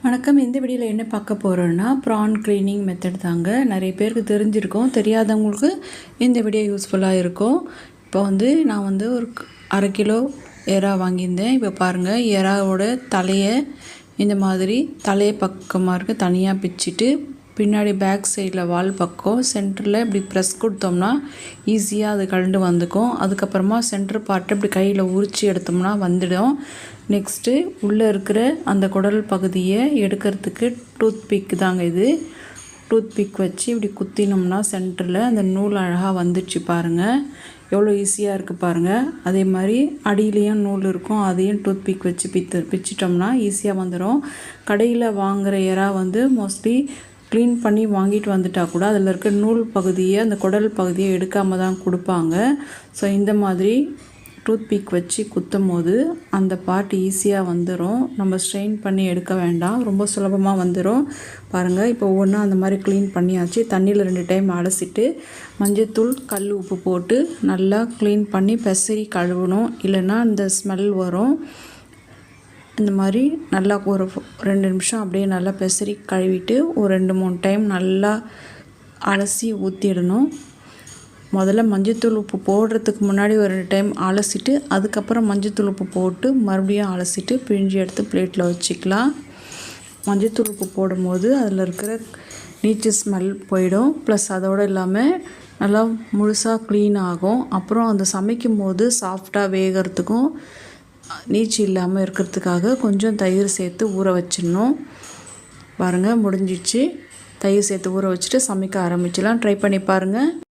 வணக்கம். இந்த வீடியோவில் என்ன பார்க்க போகிறோன்னா ப்ரான் க்ளீனிங் மெத்தட் தாங்க. நிறைய பேருக்கு தெரிஞ்சிருக்கும், தெரியாதவங்களுக்கு இந்த வீடியோ யூஸ்ஃபுல்லாக இருக்கும். இப்போ நான் ஒரு 1/2 கிலோ எறா வாங்கியிருந்தேன். இப்போ பாருங்கள், எறாவோட தலையை இந்த மாதிரி பக்கமாக இருக்குது தனியாக பிச்சுட்டு, பின்னாடி பேக் சைடில் வால் பக்கம் சென்டரில் இப்படி ப்ரெஸ் கொடுத்தோம்னா ஈஸியாக அது கழண்டு வந்துக்கும். அதுக்கப்புறமா சென்டர் பார்ட்டை இப்படி கையில் உரித்து எடுத்தோம்னா வந்துடும். நெக்ஸ்ட்டு உள்ளே இருக்கிற அந்த குடல் பகுதியை எடுக்கிறதுக்கு டூத் பிக் தாங்க இது. டூத் பிக் வச்சு இப்படி குத்தினோம்னா சென்டரில் அந்த நூல் அழகாக வந்துடுச்சு பாருங்கள். எவ்வளோ ஈஸியாக இருக்குது பாருங்கள். அதே மாதிரி அடியிலையும் நூல் இருக்கும், அதையும் டூத் பிக் வச்சு பிச்சிட்டோம்னா ஈஸியாக வந்துடும். கடையில் வாங்குகிற எறா மோஸ்ட்லி க்ளீன் பண்ணி வாங்கிட்டு வந்துட்டால் கூட அதில் இருக்க நூல் பகுதியை, அந்த குடல் பகுதியை எடுக்காமல் தான் கொடுப்பாங்க. ஸோ இந்த மாதிரி டூத் பிக் வச்சு குத்தும் போது அந்த பார்ட் ஈஸியாக வந்துடும். நம்ம ஸ்ட்ரெயின் பண்ணி எடுக்க வேண்டாம், ரொம்ப சுலபமாக வந்துடும். பாருங்கள், இப்போ ஒவ்வொன்றா அந்த மாதிரி க்ளீன் பண்ணியாச்சு. தண்ணியில் 2 டைம் அலசிட்டு மஞ்சத்தூள் கல் உப்பு போட்டு நல்லா க்ளீன் பண்ணி பெசரி கழுவணும், இல்லைன்னா இந்த ஸ்மெல் வரும். இந்த மாதிரி நல்லா ஒரு 2 நிமிஷம் அப்படியே நல்லா பெசரி கழுவிட்டு ஒரு 2-3 டைம் நல்லா அலசி ஊற்றிடணும். முதல்ல மஞ்சத்தூள் உப்பு போடுறதுக்கு முன்னாடி ஒரு 2 டைம் அலசிட்டு அதுக்கப்புறம் மஞ்சத்தூள் உப்பு போட்டு மறுபடியும் அலசிட்டு பிழிஞ்சு எடுத்து பிளேட்டில் வச்சுக்கலாம். மஞ்சத்தூள் உப்பு போடும்போது அதில் இருக்கிற நீச்சு ஸ்மெல் போயிடும். ப்ளஸ் அதோடு இல்லாமல் நல்லா முழுசாக க்ளீன் ஆகும். அப்புறம் அந்த சமைக்கும் போது சாஃப்டாக வேகிறதுக்கும் நீச்சு இல்லாமல் இருக்கிறதுக்காக கொஞ்சம் தயிர் சேர்த்து ஊற வச்சிடணும். பாருங்கள், முடிஞ்சிடுச்சு. தயிர் சேர்த்து ஊற வச்சுட்டு சமைக்க ஆரம்பிச்சிடலாம். ட்ரை பண்ணி பாருங்கள்.